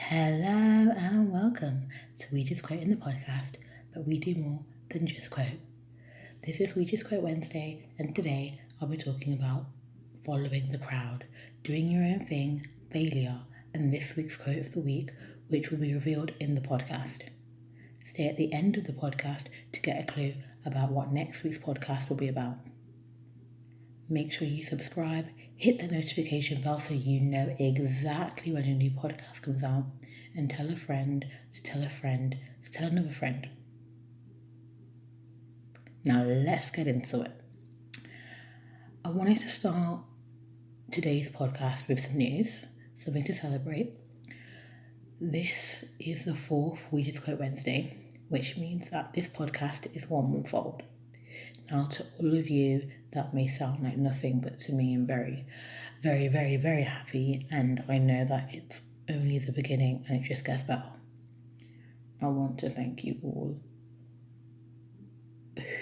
Hello and welcome to We Just Quote in the podcast, but we do more than just quote. This is We Just Quote Wednesday, and today I'll be talking about following the crowd, doing your own thing, failure, and this week's quote of the week, which will be revealed in the podcast. Stay at the end of the podcast to get a clue about what next week's podcast will be about. Make sure you subscribe, hit the notification bell so you know exactly when a new podcast comes out, and tell a friend to tell a friend to tell another friend. Now let's get into it. I wanted to start today's podcast with some news, something to celebrate. This is the fourth We Just Quote Wednesday, which means that this podcast is 1 month old. Now, to all of you, that may sound like nothing, but to me, I'm very, very, very, very happy, and I know that it's only the beginning and it just gets better. I want to thank you all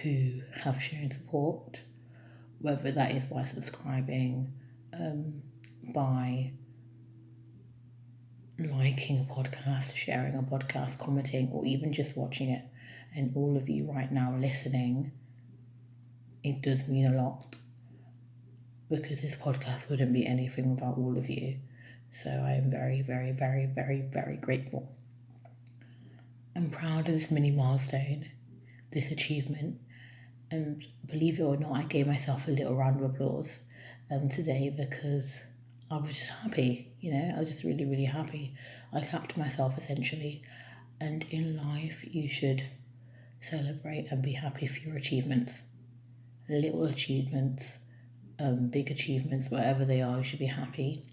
who have shown support, whether that is by subscribing, by liking a podcast, sharing a podcast, commenting, or even just watching it. And all of you right now listening, it does mean a lot, because this podcast wouldn't be anything without all of you. So I am very, very, very, very, very grateful. I'm proud of this mini milestone, this achievement, and believe it or not, I gave myself a little round of applause today because I was just happy, I was just really, really happy. I clapped myself essentially, and in life you should celebrate and be happy for your achievements. Little achievements, big achievements, whatever they are, you should be happy.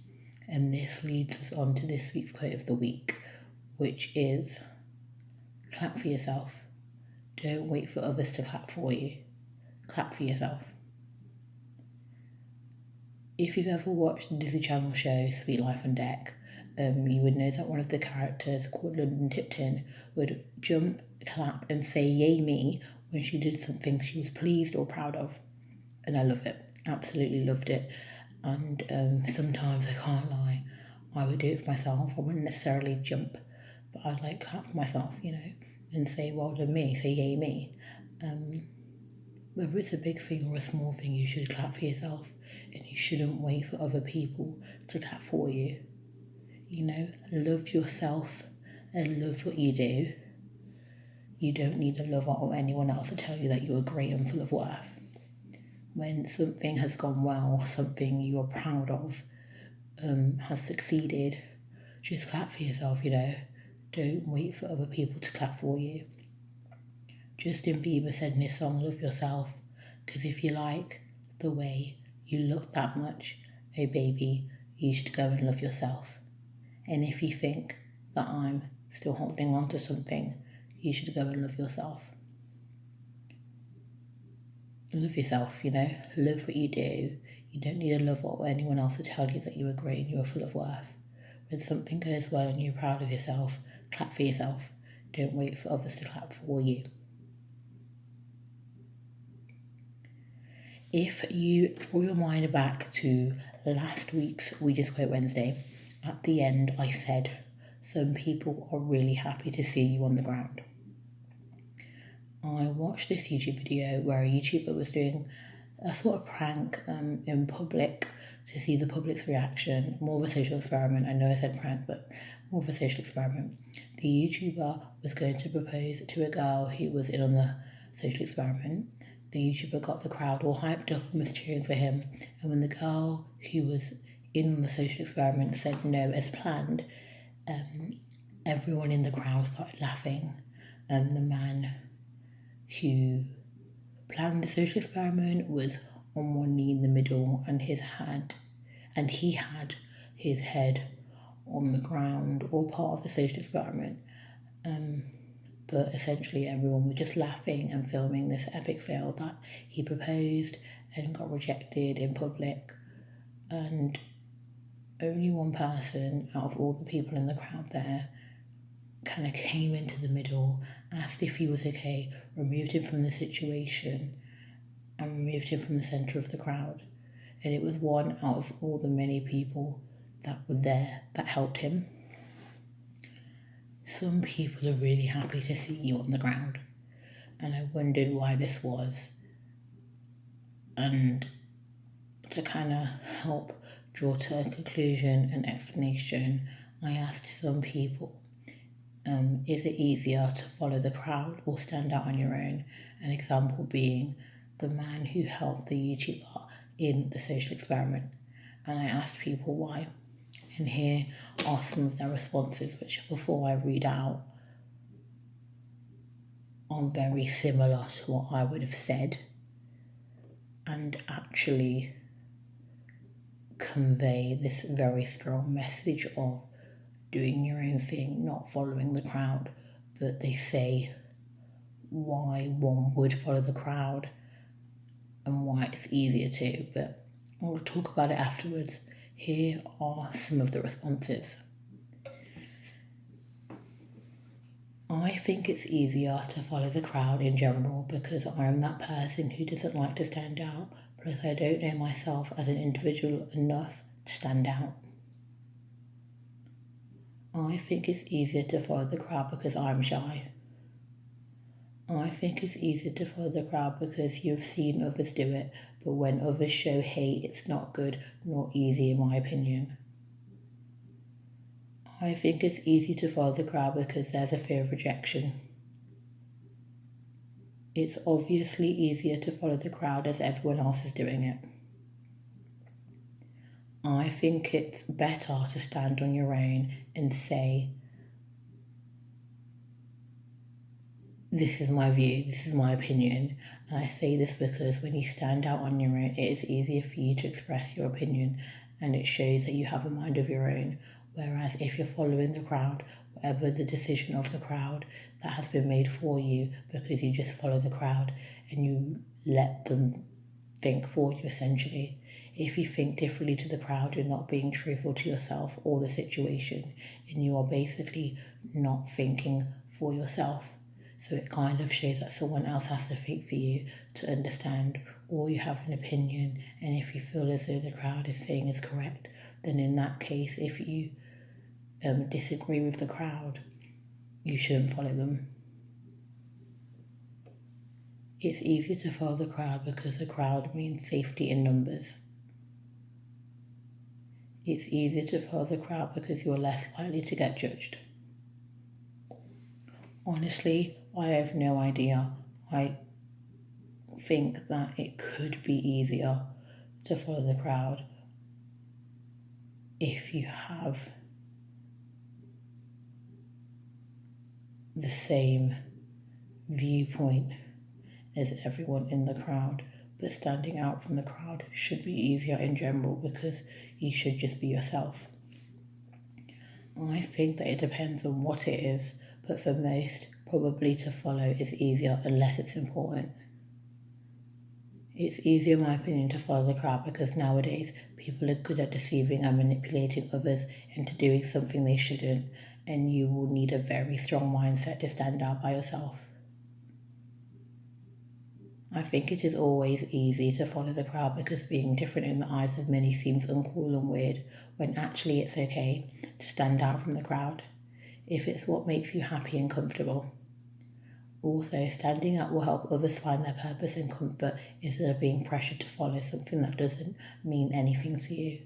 And this leads us on to this week's quote of the week, which is, clap for yourself. Don't wait for others to clap for you. Clap for yourself. If you've ever watched the Disney Channel show Sweet Life on Deck, you would know that one of the characters, called London Tipton, would jump, clap and say yay me when she did something she was pleased or proud of. And I love it, absolutely loved it. And sometimes, I can't lie, I would do it for myself. I wouldn't necessarily jump, but I'd clap for myself, and say well done me, say yay me. Whether it's a big thing or a small thing, you should clap for yourself, and you shouldn't wait for other people to clap for you. Love yourself and love what you do. You don't need a lover or anyone else to tell you that you are great and full of worth. When something has gone well, something you are proud of, has succeeded, just clap for yourself, Don't wait for other people to clap for you. Justin Bieber said in his song, Love Yourself, because if you like the way you look that much, oh baby, you should go and love yourself. And if you think that I'm still holding on to something, you should go and love yourself. Love yourself, love what you do. You don't need a lover or anyone else to tell you that you are great and you are full of worth. When something goes well and you're proud of yourself, clap for yourself. Don't wait for others to clap for you. If you draw your mind back to last week's We Just Quote Wednesday, at the end I said, some people are really happy to see you on the ground. I watched this YouTube video where a YouTuber was doing a sort of prank in public to see the public's reaction, more of a social experiment. I know I said prank, but more of a social experiment. The YouTuber was going to propose to a girl who was in on the social experiment. The YouTuber got the crowd all hyped up and was cheering for him, and when the girl who was in on the social experiment said no as planned, everyone in the crowd started laughing. The man who planned the social experiment was on one knee in the middle, and he had his head on the ground, all part of the social experiment. But essentially everyone was just laughing and filming this epic fail that he proposed and got rejected in public. And only one person out of all the people in the crowd there kind of came into the middle, asked if he was okay, removed him from the situation, and removed him from the centre of the crowd. And it was one out of all the many people that were there that helped him. some people are really happy to see you on the ground, and I wondered why this was. And to kind of help draw to a conclusion and explanation, I asked some people, is it easier to follow the crowd or stand out on your own? An example being the man who helped the YouTuber in the social experiment. And I asked people why. And here are some of their responses, which before I read out are very similar to what I would have said and actually convey this very strong message of doing your own thing, not following the crowd. But they say why one would follow the crowd and why it's easier to, but I'll talk about it afterwards. Here are some of the responses. I think it's easier to follow the crowd in general because I'm that person who doesn't like to stand out, plus I don't know myself as an individual enough to stand out. I think it's easier to follow the crowd because I'm shy. I think it's easier to follow the crowd because you've seen others do it, but when others show hate, it's not good nor easy in my opinion. I think it's easy to follow the crowd because there's a fear of rejection. It's obviously easier to follow the crowd as everyone else is doing it. I think it's better to stand on your own and say, this is my view, this is my opinion. And I say this because when you stand out on your own, it is easier for you to express your opinion and it shows that you have a mind of your own. Whereas if you're following the crowd, whatever the decision of the crowd that has been made for you because you just follow the crowd and you let them think for you essentially. If you think differently to the crowd, you're not being truthful to yourself or the situation and you are basically not thinking for yourself. So it kind of shows that someone else has to think for you to understand, or you have an opinion, and if you feel as though the crowd is saying is correct, then in that case, if you disagree with the crowd, you shouldn't follow them. It's easier to follow the crowd because the crowd means safety in numbers. It's easier to follow the crowd because you're less likely to get judged. Honestly, I have no idea. I think that it could be easier to follow the crowd if you have the same viewpoint as everyone in the crowd, but standing out from the crowd should be easier in general because you should just be yourself. I think that it depends on what it is, but for most, probably to follow is easier unless it's important. It's easier, in my opinion, to follow the crowd because nowadays people are good at deceiving and manipulating others into doing something they shouldn't, and you will need a very strong mindset to stand out by yourself. I think it is always easy to follow the crowd because being different in the eyes of many seems uncool and weird, when actually it's okay to stand out from the crowd if it's what makes you happy and comfortable. Also, standing out will help others find their purpose and comfort instead of being pressured to follow something that doesn't mean anything to you.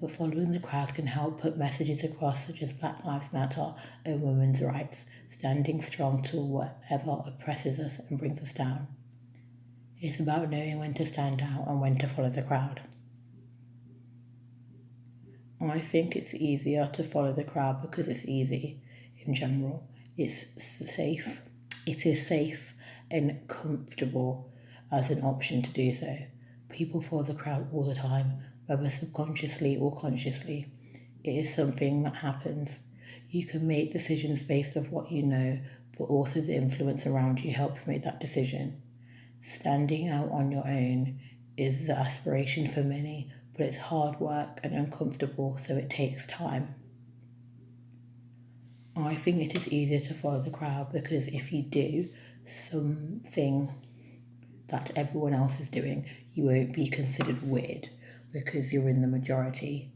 But following the crowd can help put messages across such as Black Lives Matter and women's rights, standing strong to whatever oppresses us and brings us down. It's about knowing when to stand out and when to follow the crowd. I think it's easier to follow the crowd because it's easy in general. It's safe. It is safe and comfortable as an option to do so. People follow the crowd all the time, whether subconsciously or consciously. It is something that happens. You can make decisions based off what you know, but also the influence around you helps make that decision. Standing out on your own is the aspiration for many, but it's hard work and uncomfortable, so it takes time. I think it is easier to follow the crowd because if you do something that everyone else is doing, you won't be considered weird because you're in the majority.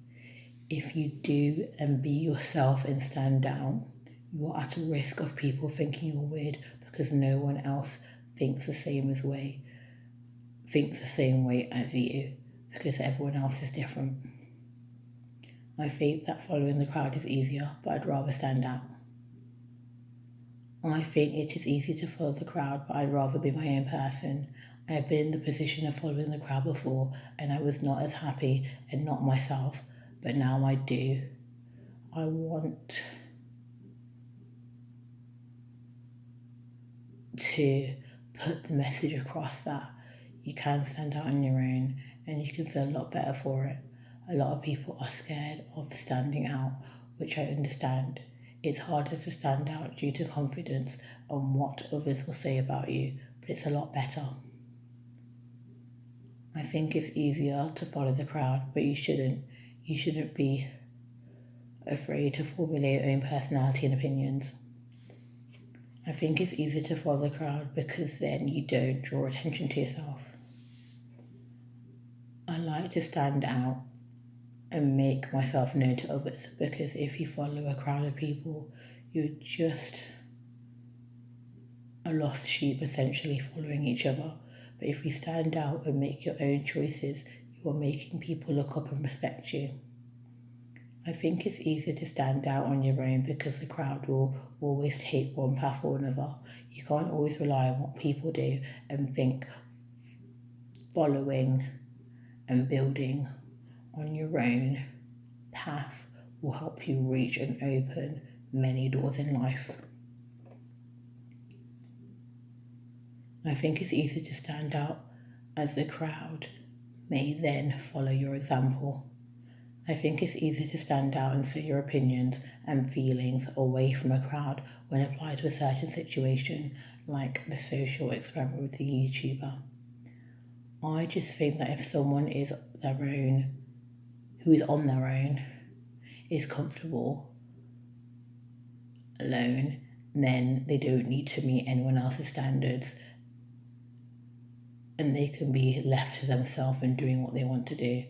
If you do and be yourself and stand down, you're at a risk of people thinking you're weird because no one else thinks the same way as you, because everyone else is different. I think that following the crowd is easier, but I'd rather stand out. I think it is easy to follow the crowd, but I'd rather be my own person. I have been in the position of following the crowd before, and I was not as happy and not myself, but now I do. I want to put the message across that you can stand out on your own and you can feel a lot better for it. A lot of people are scared of standing out, which I understand. It's harder to stand out due to confidence on what others will say about you, but it's a lot better. I think it's easier to follow the crowd, but you shouldn't. You shouldn't be afraid to formulate your own personality and opinions. I think it's easier to follow the crowd because then you don't draw attention to yourself. I like to stand out and make myself known to others, because if you follow a crowd of people, you're just a lost sheep essentially following each other. But if you stand out and make your own choices, you are making people look up and respect you. I think it's easier to stand out on your own because the crowd will always take one path or another. You can't always rely on what people do and think following and building on your own path will help you reach and open many doors in life. I think it's easier to stand out as the crowd may then follow your example. I think it's easier to stand out and say your opinions and feelings away from a crowd when applied to a certain situation, like the social experiment with the YouTuber. I just think that if someone is who is on their own, is comfortable alone, then they don't need to meet anyone else's standards and they can be left to themselves and doing what they want to do.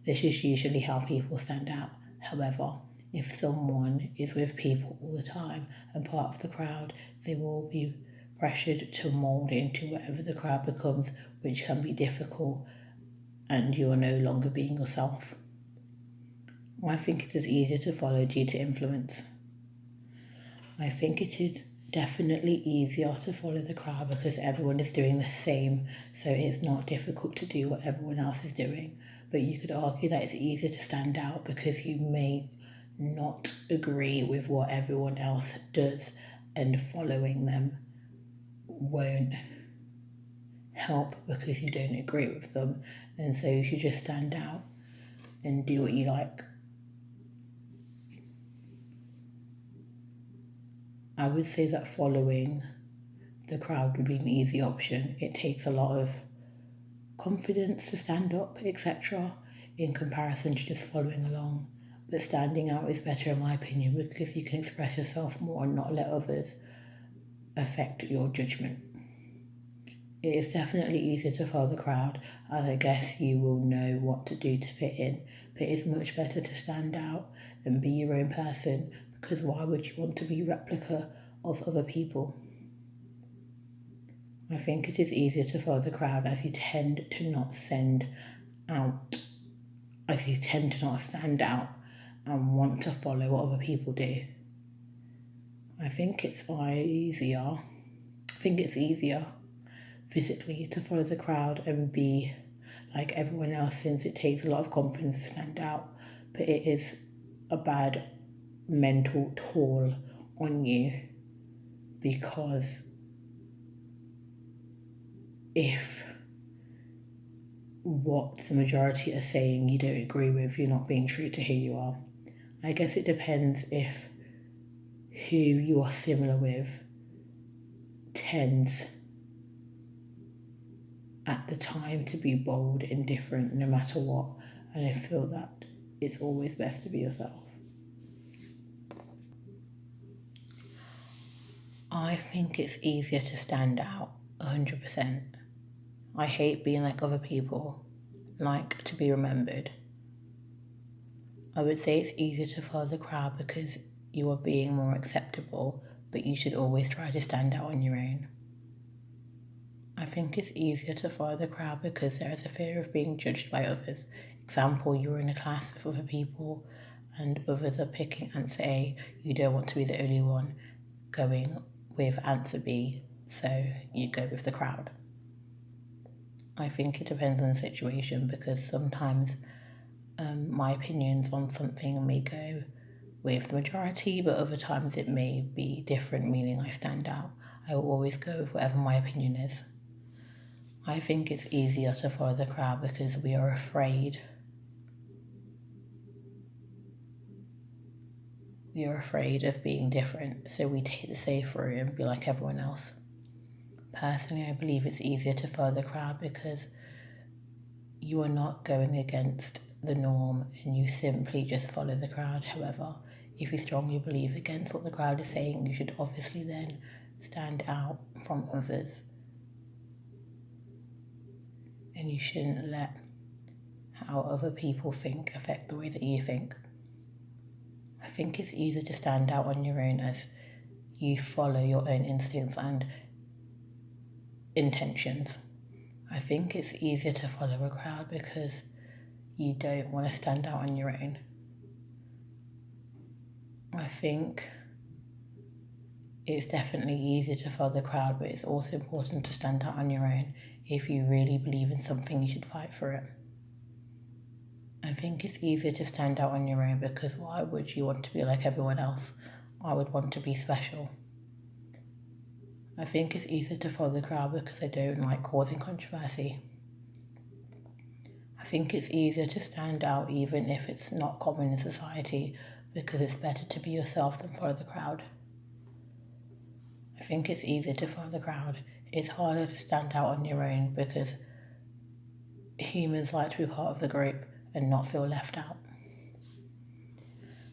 This is usually how people stand out. However, if someone is with people all the time and part of the crowd, they will be pressured to mould into whatever the crowd becomes, which can be difficult, and you are no longer being yourself. I think it is easier to follow due to influence. I think it is definitely easier to follow the crowd because everyone is doing the same, so it's not difficult to do what everyone else is doing. But you could argue that it's easier to stand out because you may not agree with what everyone else does, and following them won't help because you don't agree with them, and so you should just stand out and do what you like. I would say that following the crowd would be an easy option. It takes a lot of confidence to stand up, etc., in comparison to just following along. But standing out is better in my opinion because you can express yourself more and not let others affect your judgment. It is definitely easier to follow the crowd, as I guess you will know what to do to fit in, but it's much better to stand out and be your own person, because why would you want to be a replica of other people? I think it is easier to follow the crowd as you tend to not stand out and want to follow what other people do. I think it's easier physically to follow the crowd and be like everyone else, since it takes a lot of confidence to stand out, but it is a bad mental toll on you, because if what the majority are saying you don't agree with, you're not being true to who you are. I guess it depends if who you are similar with tends at the time to be bold and different no matter what, and I feel that it's always best to be yourself. I think it's easier to stand out 100%. I hate being like other people, like to be remembered. I would say it's easier to follow the crowd because you are being more acceptable, but you should always try to stand out on your own. I think it's easier to follow the crowd because there is a fear of being judged by others. Example, you're in a class with other people and others are picking answer A. You don't want to be the only one going with answer B, so you go with the crowd. I think it depends on the situation because sometimes my opinions on something may go with the majority, but other times it may be different, meaning I stand out. I will always go with whatever my opinion is. I think it's easier to follow the crowd because we are afraid. We are afraid of being different, so we take the safe route and be like everyone else. Personally, I believe it's easier to follow the crowd because you are not going against the norm and you simply just follow the crowd. However, if you strongly believe against what the crowd is saying, you should obviously then stand out from others. And you shouldn't let how other people think affect the way that you think. I think it's easier to stand out on your own as you follow your own instincts and intentions. I think it's easier to follow a crowd because you don't want to stand out on your own. I think it's definitely easier to follow the crowd, but it's also important to stand out on your own. If you really believe in something, you should fight for it. I think it's easier to stand out on your own because why would you want to be like everyone else? I would want to be special. I think it's easier to follow the crowd because I don't like causing controversy. I think it's easier to stand out even if it's not common in society because it's better to be yourself than follow the crowd. I think it's easier to follow the crowd. It's harder to stand out on your own because humans like to be part of the group and not feel left out.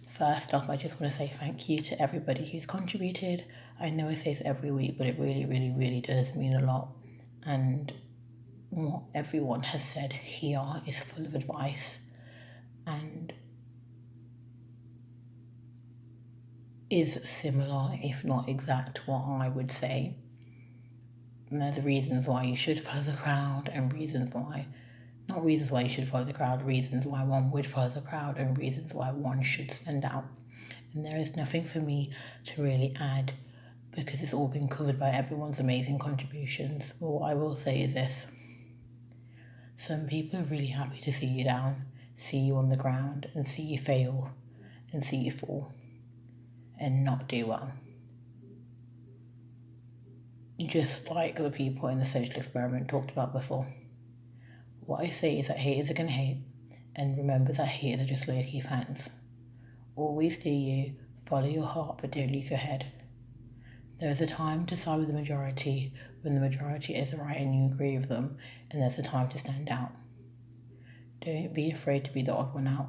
First off, I just want to say thank you to everybody who's contributed. I know I say this every week, but it really, really, really does mean a lot. And what everyone has said here is full of advice and is similar, if not exact, to what I would say. And there's reasons why you should follow the crowd and reasons why you should follow the crowd, reasons why one would follow the crowd and reasons why one should stand out. And there is nothing for me to really add because it's all been covered by everyone's amazing contributions. But what I will say is this. Some people are really happy to see you down, see you on the ground and see you fail and see you fall and not do well. Just like the people in the social experiment talked about before. What I say is that haters are going to hate, and remember that haters are just low-key fans. Always do you, follow your heart, but don't lose your head. There is a time to side with the majority when the majority is right and you agree with them, and there's a time to stand out. Don't be afraid to be the odd one out.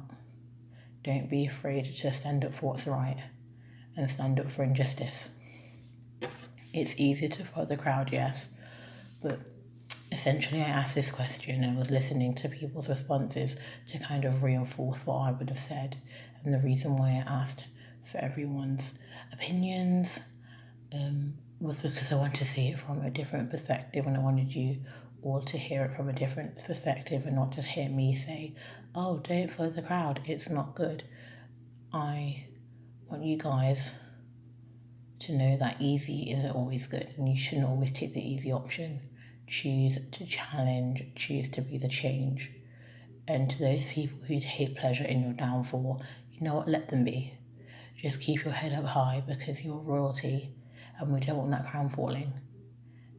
Don't be afraid to stand up for what's right and stand up for injustice. It's easier to follow the crowd, yes, but essentially I asked this question and was listening to people's responses to kind of reinforce what I would have said. And the reason why I asked for everyone's opinions was because I wanted to see it from a different perspective, and I wanted you all to hear it from a different perspective and not just hear me say, oh, don't follow the crowd, it's not good. I want you guys to know that easy isn't always good and you shouldn't always take the easy option. Choose to challenge, choose to be the change. And to those people who take pleasure in your downfall, you know what, let them be. Just keep your head up high because you're royalty and we don't want that crown falling.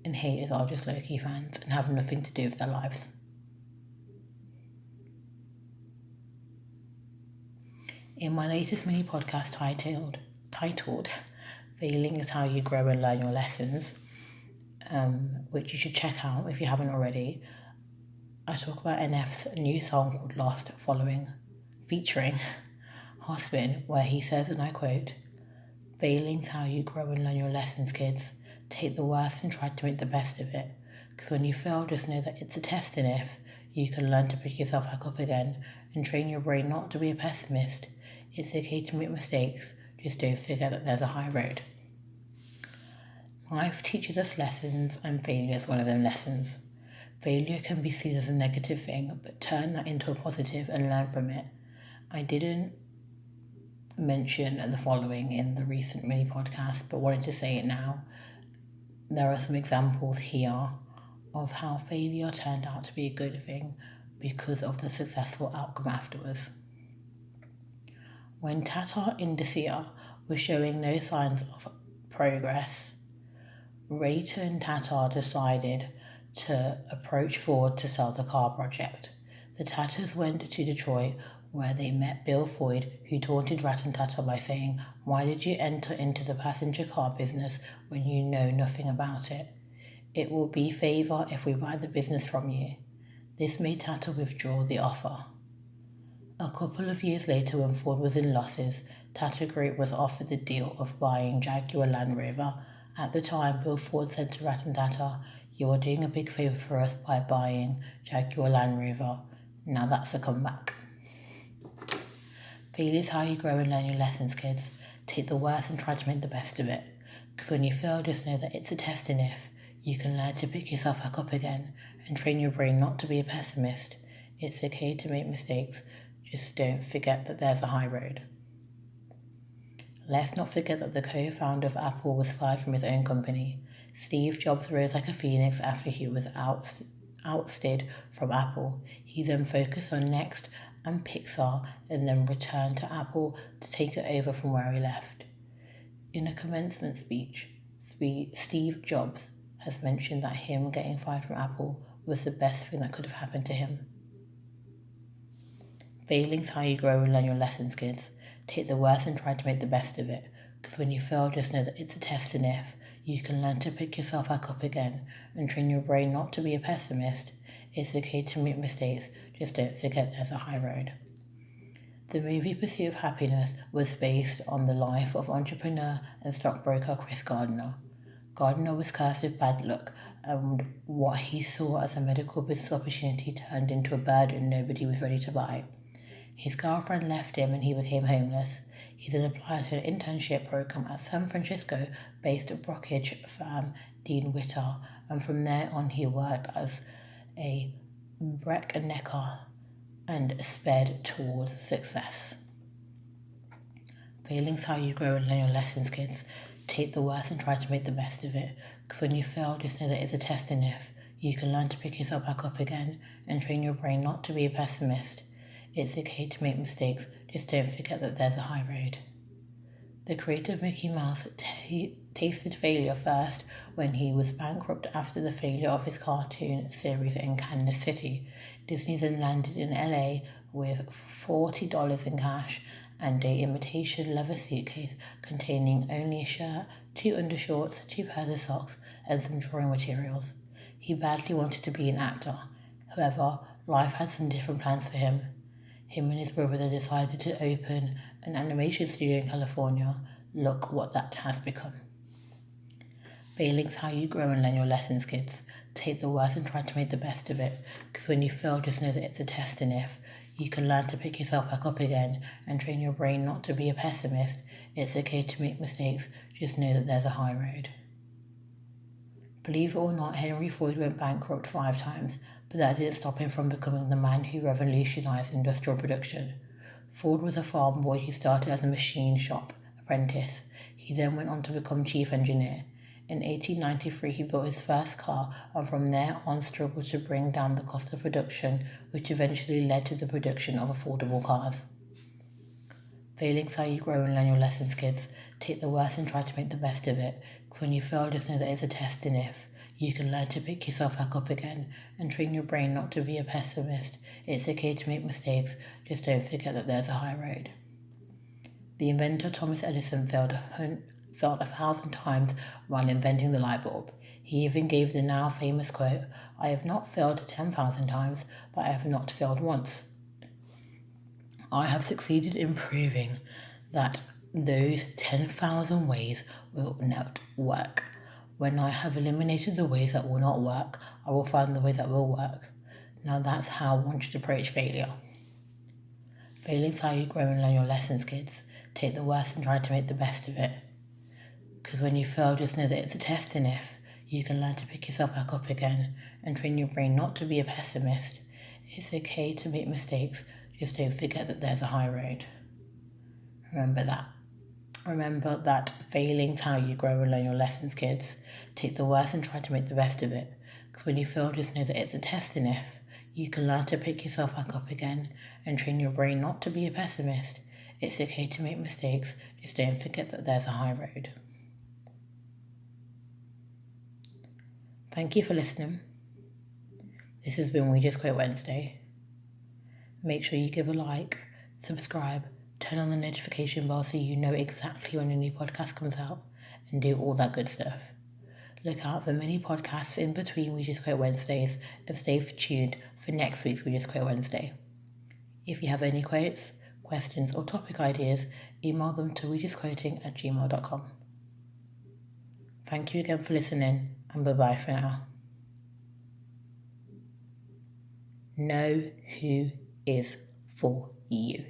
And haters are just low-key fans and have nothing to do with their lives. In my latest mini podcast titled Failing is How You Grow and Learn Your Lessons, which you should check out if you haven't already, I talk about NF's new song called Lost featuring Hosbin, where he says, and I quote, "Failing's how you grow and learn your lessons, kids. Take the worst and try to make the best of it. Because when you fail, just know that it's a test, and if you can learn to pick yourself back up again and train your brain not to be a pessimist. It's okay to make mistakes. Just don't forget that there's a high road. Life teaches us lessons, and failure is one of them lessons. Failure can be seen as a negative thing, but turn that into a positive and learn from it. I didn't mention the following in the recent mini podcast, but wanted to say it now. There are some examples here of how failure turned out to be a good thing because of the successful outcome afterwards. When Tata Indicia was showing no signs of progress, Rayton Tata decided to approach Ford to sell the car project. The Tatas went to Detroit, where they met Bill Floyd, who taunted Ratan Tata by saying, "Why did you enter into the passenger car business when you know nothing about it? It will be favour if we buy the business from you." This made Tata withdraw the offer. A couple of years later, when Ford was in losses, Tata Group was offered the deal of buying Jaguar Land Rover. At the time, Bill Ford said to Ratan Tata, "You are doing a big favour for us by buying Jaguar Land Rover." Now that's a comeback. Failure is how you grow and learn your lessons, kids. Take the worst and try to make the best of it. Because when you fail, just know that it's a test, and if you can learn to pick yourself back up again and train your brain not to be a pessimist. It's okay to make mistakes. Just don't forget that there's a high road. Let's not forget that the co-founder of Apple was fired from his own company. Steve Jobs rose like a phoenix after he was ousted from Apple. He then focused on Next and Pixar and then returned to Apple to take it over from where he left. In a commencement speech, Steve Jobs has mentioned that him getting fired from Apple was the best thing that could have happened to him. Failing's how you grow and learn your lessons, kids. Take the worst and try to make the best of it. Because when you fail, just know that it's a test, and if you can learn to pick yourself back up again and train your brain not to be a pessimist. It's okay to make mistakes, just don't forget there's a high road. The movie Pursuit of Happiness was based on the life of entrepreneur and stockbroker Chris Gardner. Gardner was cursed with bad luck, and what he saw as a medical business opportunity turned into a burden nobody was ready to buy. His girlfriend left him and he became homeless. He then applied to an internship program at San Francisco-based brokerage firm Dean Witter, and from there on he worked as a Breck and Necker and sped towards success. Failing's how you grow and learn your lessons, kids. Take the worst and try to make the best of it, because when you fail, just know that it's a test, and if you can learn to pick yourself back up again and train your brain not to be a pessimist. It's okay to make mistakes, just don't forget that there's a high road. The creator of Mickey Mouse tasted failure first when he was bankrupt after the failure of his cartoon series in Kansas City. Disney then landed in LA with $40 in cash and an imitation leather suitcase containing only a shirt, 2 undershorts, 2 pairs of socks, and some drawing materials. He badly wanted to be an actor. However, life had some different plans for him. Him and his brother then decided to open an animation studio in California. Look what that has become. Failing's how you grow and learn your lessons, kids. Take the worst and try to make the best of it, because when you fail, just know that it's a test, and if you can learn to pick yourself back up again and train your brain not to be a pessimist. It's okay to make mistakes, just know that there's a high road. Believe it or not, Henry Ford went bankrupt 5 times, but that didn't stop him from becoming the man who revolutionized industrial production. Ford was a farm boy who started as a machine shop apprentice. He then went on to become chief engineer. In 1893, he built his first car, and from there on struggled to bring down the cost of production, which eventually led to the production of affordable cars. Failing's how you grow and learn your lessons, kids. Take the worst and try to make the best of it, because when you fail, just know that it's a test, and if you can learn to pick yourself back up again and train your brain not to be a pessimist. It's okay to make mistakes, just don't forget that there's a high road. The inventor Thomas Edison failed 1,000 times while inventing the light bulb. He even gave the now famous quote, "I have not failed 10,000 times, but I have not failed once." I have succeeded in proving that those 10,000 ways will not work. When I have eliminated the ways that will not work, I will find the way that will work. Now that's how one should approach failure. Failing's how you grow and learn your lessons, kids. take the worst and try to make the best of it. Because when you fail, just know that it's a test, and if you can learn to pick yourself back up again and train your brain not to be a pessimist. It's okay to make mistakes, just don't forget that there's a high road. Remember that. Remember that failing's how you grow and learn your lessons, kids. Take the worst and try to make the best of it. Because when you fail, just know that it's a test, and if you can learn to pick yourself back up again and train your brain not to be a pessimist. It's okay to make mistakes, just don't forget that there's a high road. Thank you for listening. This has been We Just Quote Wednesday. Make sure you give a like, subscribe, turn on the notification bell so you know exactly when a new podcast comes out, and do all that good stuff. Look out for many podcasts in between We Just Quote Wednesdays, and stay tuned for next week's We Just Quote Wednesday. If you have any quotes, questions, or topic ideas, email them to wejustquoting@gmail.com. Thank you again for listening, and bye-bye for now. Know who is for you.